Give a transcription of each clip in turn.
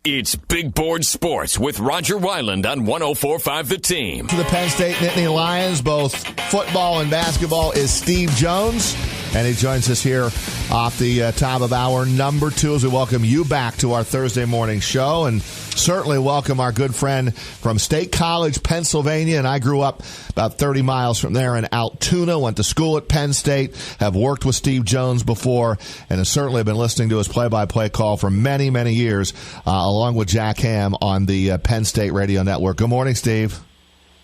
It's Big Board Sports with Roger Wyland on 104.5 The Team. To the Penn State Nittany Lions, both football and basketball, is Steve Jones. And he joins us here off the top of hour number 2 as we welcome you back to our Thursday morning show. And certainly welcome our good friend from State College, Pennsylvania. And I grew up about 30 miles from there in Altoona, went to school at Penn State, have worked with Steve Jones before, and have certainly been listening to his play-by-play call for many, many years, along with Jack Ham on the Penn State Radio Network. Good morning, Steve.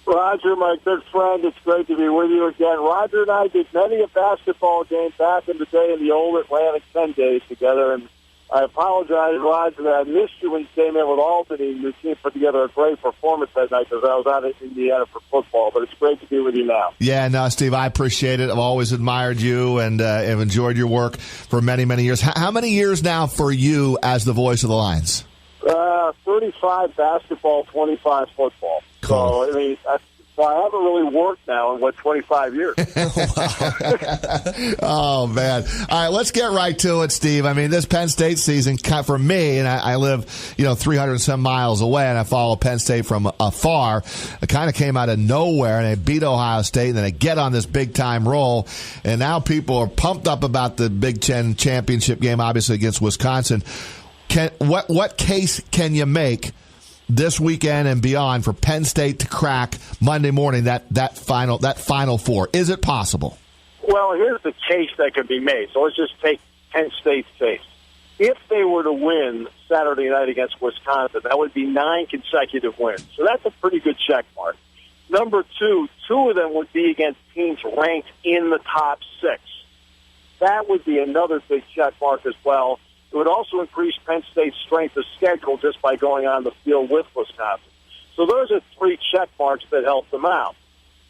Roger, my good friend, it's great to be with you again. Roger and I did many a basketball game back in the day in the old Atlantic 10 days together, and I apologize, Roger, that I missed you when you came in with Albany. Your team put together a great performance that night because I was out in Indiana for football, but it's great to be with you now. Yeah, no, Steve, I appreciate it. I've always admired you and have enjoyed your work for many, many years. How many years now for you as the voice of the Lions? 35 basketball, 25 football. Cool. So, I mean, I haven't really worked now in, 25 years. Oh, man. All right, let's get right to it, Steve. I mean, this Penn State season, for me, and I live, 300 and some miles away, and I follow Penn State from afar. It kind of came out of nowhere, and they beat Ohio State, and then they get on this big-time roll, and now people are pumped up about the Big Ten championship game, obviously, against Wisconsin. What case can you make this weekend and beyond for Penn State to crack Monday morning that final four? Is it possible? Well, here's the case that could be made. So let's just take Penn State's case. If they were to win Saturday night against Wisconsin, that would be 9 consecutive wins. So that's a pretty good check mark. Number 2 of them would be against teams ranked in the top 6. That would be another big check mark as well. It would also increase Penn State's strength of schedule just by going on the field with Wisconsin. So those are 3 check marks that help them out.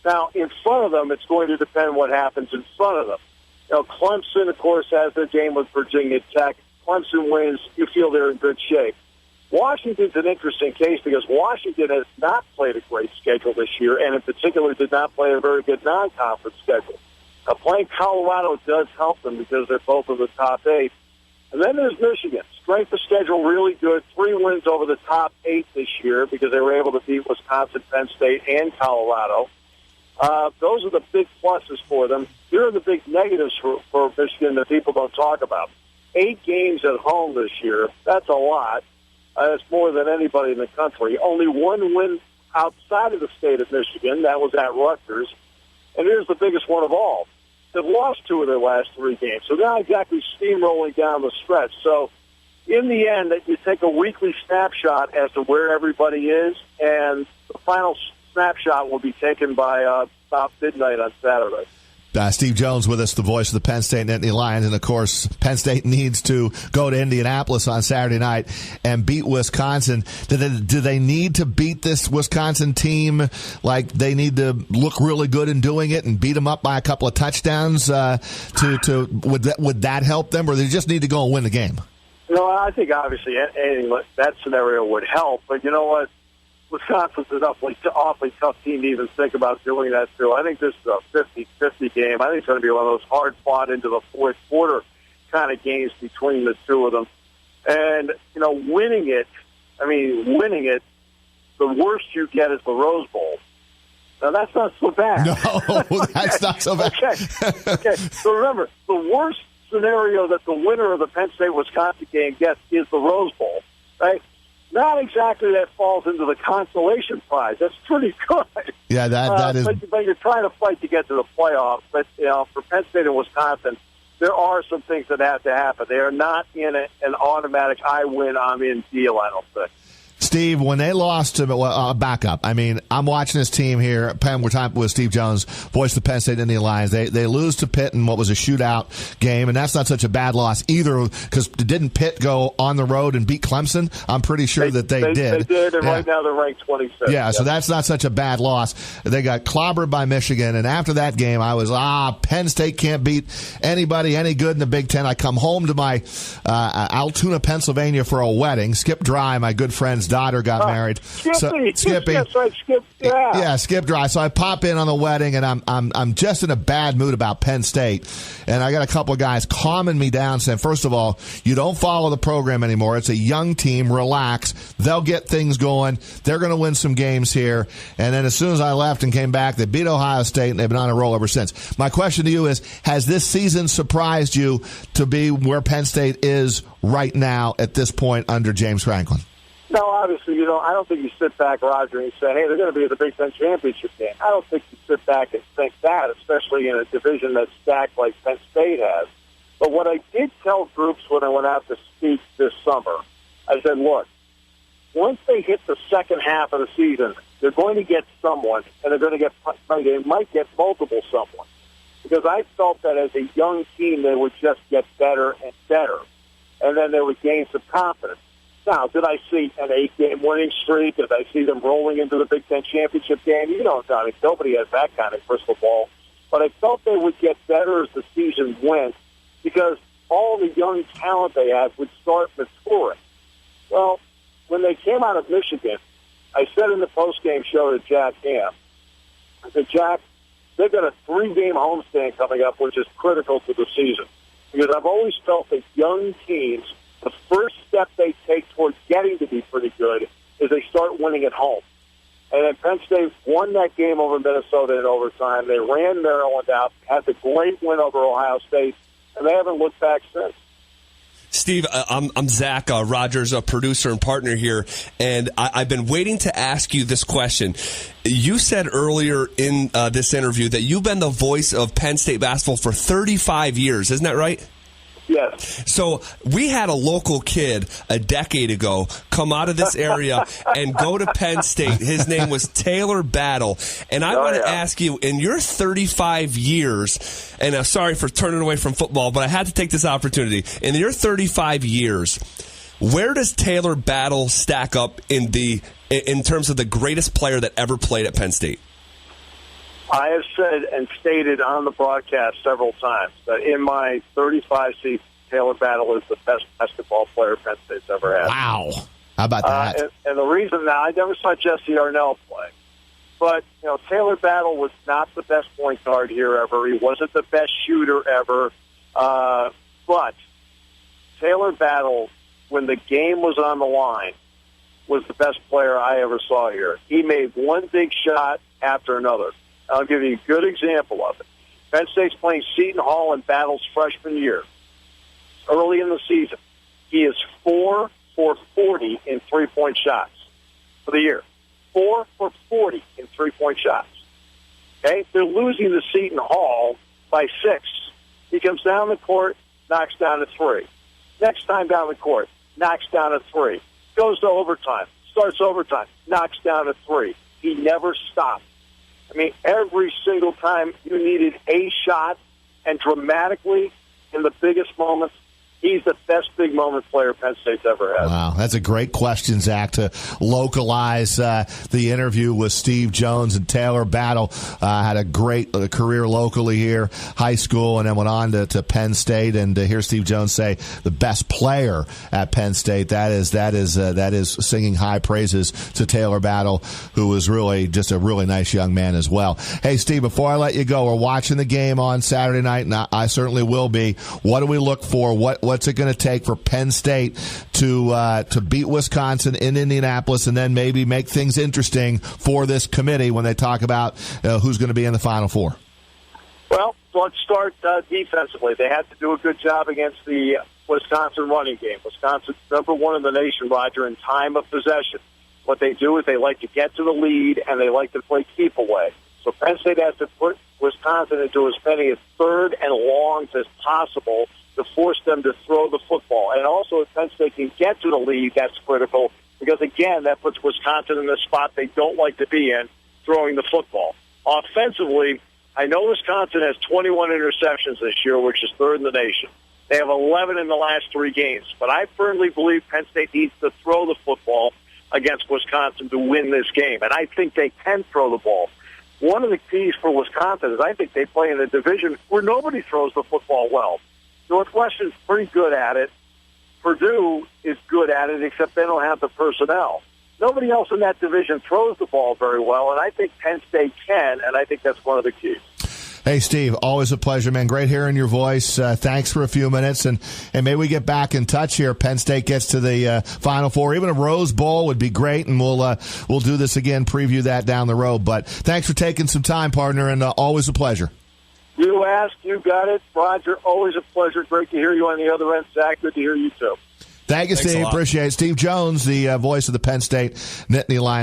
Now, in front of them, it's going to depend what happens in front of them. Clemson, of course, has their game with Virginia Tech. Clemson wins. You feel they're in good shape. Washington's an interesting case because Washington has not played a great schedule this year, and in particular did not play a very good non-conference schedule. Now, playing Colorado does help them because they're both in the top 8. And then there's Michigan. Strength of schedule really good. 3 wins over the top 8 this year because they were able to beat Wisconsin, Penn State, and Colorado. Those are the big pluses for them. Here are the big negatives for Michigan that people don't talk about. 8 games at home this year. That's a lot. That's more than anybody in the country. Only 1 win outside of the state of Michigan. That was at Rutgers. And here's the biggest one of all. They've lost 2 of their last 3 games. So they're not exactly steamrolling down the stretch. So in the end, you take a weekly snapshot as to where everybody is, and the final snapshot will be taken by about midnight on Saturday. Steve Jones with us, the voice of the Penn State Nittany Lions. And, of course, Penn State needs to go to Indianapolis on Saturday night and beat Wisconsin. Do they need to beat this Wisconsin team? Like, they need to look really good in doing it and beat them up by a couple of touchdowns? Would that help them, or they just need to go and win the game? I think, obviously, that scenario would help. But you know what? Wisconsin's an awfully tough team to even think about doing that to. I think this is a 50-50 game. I think it's going to be one of those hard-fought into the fourth quarter kind of games between the 2 of them. And, winning it, the worst you get is the Rose Bowl. Now, that's not so bad. No, that's not so bad. Okay. So remember, the worst scenario that the winner of the Penn State-Wisconsin game gets is the Rose Bowl, right? Not exactly that falls into the consolation prize. That's pretty good. Yeah, that is. But you're trying to fight to get to the playoffs. But for Penn State and Wisconsin, there are some things that have to happen. They are not in an automatic "I win, I'm in" deal. I don't think. Steve, when they lost to back up, I'm watching this team here at Penn. We're talking with Steve Jones, voice of the Penn State Nittany Lions. They lose to Pitt in what was a shootout game, and that's not such a bad loss either, because didn't Pitt go on the road and beat Clemson? I'm pretty sure that they did. They did, and right now they're ranked 26. Yeah, so that's not such a bad loss. They got clobbered by Michigan, and after that game, I was, Penn State can't beat anybody any good in the Big Ten. I come home to my Altoona, Pennsylvania for a wedding. Skip Dry, my good friend's daughter, daughter got married. Skippy. That's right, Skip. Yeah. Yeah, Skip Dry. So I pop in on the wedding, and I'm just in a bad mood about Penn State. And I got a couple of guys calming me down, saying, first of all, you don't follow the program anymore. It's a young team. Relax. They'll get things going. They're going to win some games here. And then as soon as I left and came back, they beat Ohio State, and they've been on a roll ever since. My question to you is, has this season surprised you to be where Penn State is right now at this point under James Franklin? No, obviously, I don't think you sit back, Roger, and say, hey, they're going to be at the Big Ten championship game. I don't think you sit back and think that, especially in a division that's stacked like Penn State has. But what I did tell groups when I went out to speak this summer, I said, look, once they hit the second half of the season, they're going to get someone, and they might get multiple someone. Because I felt that as a young team, they would just get better and better. And then they would gain some confidence. Now, did I see an 8-game winning streak? Did I see them rolling into the Big Ten championship game? Nobody has that kind of crystal ball. But I felt they would get better as the season went because all the young talent they had would start maturing. Well, when they came out of Michigan, I said in the postgame show to Jack Ham, I said, Jack, they've got a 3-game homestand coming up, which is critical to the season. Because I've always felt that young teams, the first step they take towards getting to be pretty good is they start winning at home. And then Penn State won that game over Minnesota in overtime. They ran Maryland out, had the great win over Ohio State, and they haven't looked back since. Steve, I'm Zach Rogers, a producer and partner here, and I've been waiting to ask you this question. You said earlier in this interview that you've been the voice of Penn State basketball for 35 years. Isn't that right? Yes. So we had a local kid a decade ago come out of this area and go to Penn State. His name was Taylor Battle. And I want to ask you, in your 35 years, and sorry for turning away from football, but I had to take this opportunity. In your 35 years, where does Taylor Battle stack up in terms of the greatest player that ever played at Penn State? I have said and stated on the broadcast several times that in my 35 seasons, Taylor Battle is the best basketball player Penn State's ever had. Wow. How about that? And the reason now, I never saw Jesse Arnell play. But, Taylor Battle was not the best point guard here ever. He wasn't the best shooter ever. But Taylor Battle, when the game was on the line, was the best player I ever saw here. He made one big shot after another. I'll give you a good example of it. Penn State's playing Seton Hall in Battle's freshman year. Early in the season, he is 4 for 40 in three-point shots for the year. 4 for 40 in three-point shots. Okay? They're losing to Seton Hall by 6. He comes down the court, knocks down a 3. Next time down the court, knocks down a 3. Goes to overtime, starts overtime, knocks down a 3. He never stopped. I mean, every single time you needed a shot, and dramatically in the biggest moments, he's the best big moment player Penn State's ever had. Wow, that's a great question, Zach, to localize the interview with Steve Jones and Taylor Battle. Had a great career locally here, high school, and then went on to Penn State. And to hear Steve Jones say the best player at Penn State, that is singing high praises to Taylor Battle, who was really just a really nice young man as well. Hey, Steve, before I let you go, we're watching the game on Saturday night, and I certainly will be. What do we look for? What's it going to take for Penn State to beat Wisconsin in Indianapolis and then maybe make things interesting for this committee when they talk about who's going to be in the Final Four? Well, let's start defensively. They had to do a good job against the Wisconsin running game. Wisconsin's number 1 in the nation, Roger, in time of possession. What they do is they like to get to the lead and they like to play keep away. So Penn State has to put Wisconsin into as many as third and longs as possible to force them to throw the football. And also, if Penn State can get to the lead, that's critical because, again, that puts Wisconsin in the spot they don't like to be in, throwing the football. Offensively, I know Wisconsin has 21 interceptions this year, which is third in the nation. They have 11 in the last 3 games. But I firmly believe Penn State needs to throw the football against Wisconsin to win this game. And I think they can throw the ball. One of the keys for Wisconsin is I think they play in a division where nobody throws the football well. Northwestern's pretty good at it. Purdue is good at it, except they don't have the personnel. nobody else in that division throws the ball very well, and I think Penn State can, and I think that's one of the keys. Hey, Steve, always a pleasure, man. Great hearing your voice. Thanks for a few minutes, and maybe we get back in touch here. Penn State gets to the Final Four. Even a Rose Bowl would be great, and we'll do this again, preview that down the road. But thanks for taking some time, partner, and always a pleasure. You asked, you got it. Roger, always a pleasure. Great to hear you on the other end. Zach, good to hear you, too. Thank you, Steve. Appreciate it. Steve Jones, the voice of the Penn State Nittany Lions.